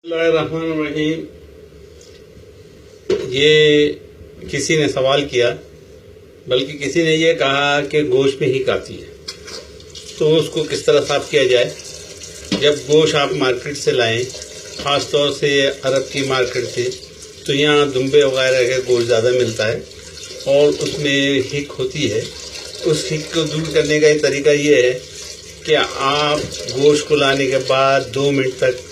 बिस्मिल्लाहिर्रहमानिर्रहीम। ये किसी ने सवाल किया, बल्कि किसी ने ये कहा कि गोश्त में ही आती है, तो उसको किस तरह साफ किया जाए। जब गोश्त आप मार्केट से लाएं, ख़ास तौर से अरब की मार्केट से, तो यहाँ दुम्बे वगैरह का गोश्त ज़्यादा मिलता है और उसमें हिक होती है। उस हिक को दूर करने का एक तरीका ये है कि आप गोश्त को लाने के बाद 2 मिनट तक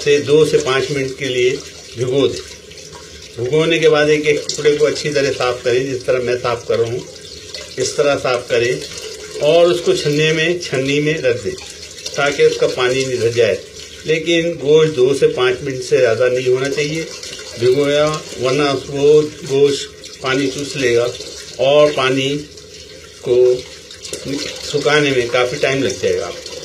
से 2 से 5 मिनट के लिए भिगो दें। भिगोने के बाद एक एक टुकड़े को अच्छी तरह साफ़ करें, जिस तरह मैं साफ़ कर रहा हूँ इस तरह साफ़ करें और उसको छन्नी में रख दें ताकि उसका पानी निकल जाए। लेकिन गोश्त 2 से 5 मिनट से ज़्यादा नहीं होना चाहिए भिगोया, वरना वो गोश्त पानी चूस लेगा और पानी को सुखाने में काफ़ी टाइम लग जाएगा आपको।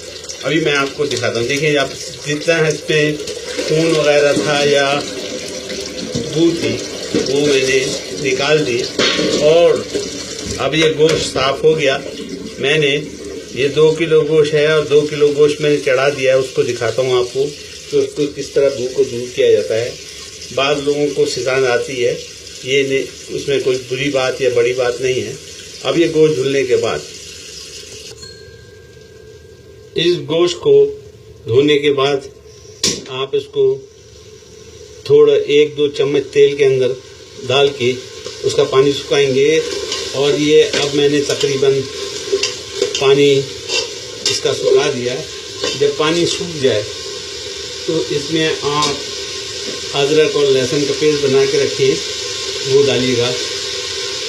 अभी मैं आपको दिखाता हूँ। देखिए, आप जितना इसमें खून वगैरह था या बू थी वो मैंने निकाल दी और अब ये गोश्त साफ़ हो गया। मैंने ये 2 किलो गोश्त है और 2 किलो गोश्त मैंने चढ़ा दिया है। उसको दिखाता हूँ आपको कि उसको किस तरह बू को दूर किया जाता है। बाद लोगों को सिखान आती है, ये उसमें कोई बुरी बात या बड़ी बात नहीं है। अब ये गोश्त धुलने के बाद, इस गोश्त को धोने के बाद आप इसको थोड़ा 1-2 चम्मच तेल के अंदर डाल के उसका पानी सुखाएंगे। और ये अब मैंने तकरीबन पानी इसका सुखा दिया है। जब पानी सूख जाए तो इसमें आप अदरक और लहसुन का पेस्ट बना के रखिए, वो डालिएगा।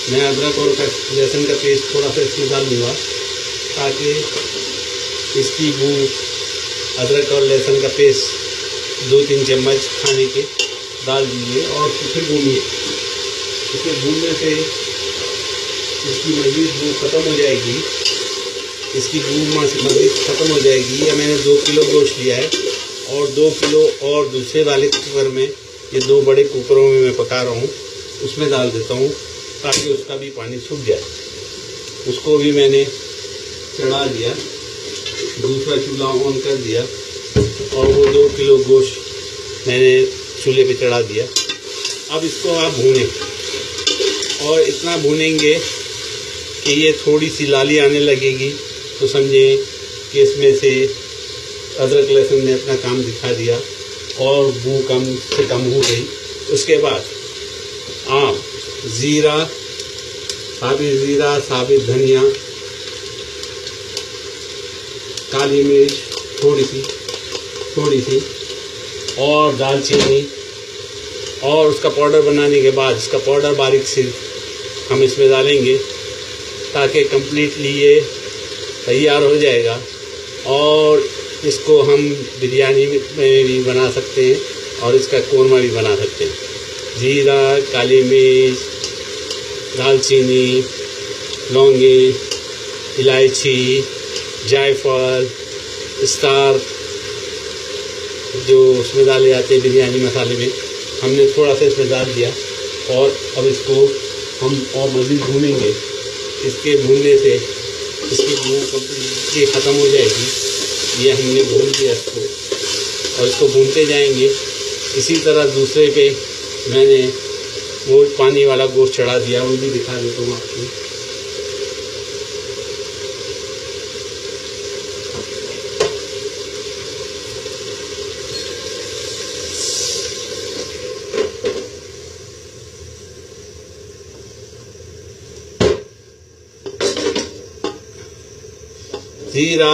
मैं अदरक और लहसुन का पेस्ट थोड़ा सा इसमें डालूँगा ताकि इसकी बू, अदरक और लहसुन का पेस्ट 2-3 चम्मच खाने के डाल दीजिए और फिर भूनिए। इसमें भूनने से इसकी मज़ीद बू ख़त्म हो जाएगी। इसकी बू मज़ीद ख़त्म हो जाएगी। या मैंने 2 किलो गोश्त लिया है और 2 किलो और दूसरे वाले कुकर में, ये 2 बड़े कुकरों में मैं पका रहा हूँ, उसमें डाल देता हूँ ताकि उसका भी पानी सूख जाए। उसको भी मैंने चढ़ा दिया, दूसरा चूल्हा ऑन कर दिया और वो 2 किलो गोश्त मैंने चूल्हे पे चढ़ा दिया। अब इसको आप भूनें और इतना भूनेंगे कि ये थोड़ी सी लाली आने लगेगी तो समझें कि इसमें से अदरक लहसुन ने अपना काम दिखा दिया और बू कम से कम हो गई। उसके बाद आप ज़ीरा, साबित धनिया, काली मिर्च थोड़ी सी और दालचीनी और उसका पाउडर बनाने के बाद इसका पाउडर बारीक से हम इसमें डालेंगे ताकि कम्प्लीटली ये तैयार हो जाएगा। और इसको हम बिरयानी में भी बना सकते हैं और इसका कोरमा भी बना सकते हैं। जीरा, काली मिर्च, दालचीनी, लौंगी, इलायची, जायफल, स्टार जो उसमें डाले जाते हैं बिरयानी मसाले में, हमने थोड़ा सा इसमें डाल दिया और अब इसको हम और मज़ीद भूनेंगे। इसके भूनने से इसकी भून ये ख़त्म हो जाएगी। ये हमने भून दिया इसको और इसको भूनते जाएंगे। इसी तरह दूसरे पे मैंने वो पानी वाला गोश्त चढ़ा दिया, वो भी दिखा देता हूँ आपको। जीरा,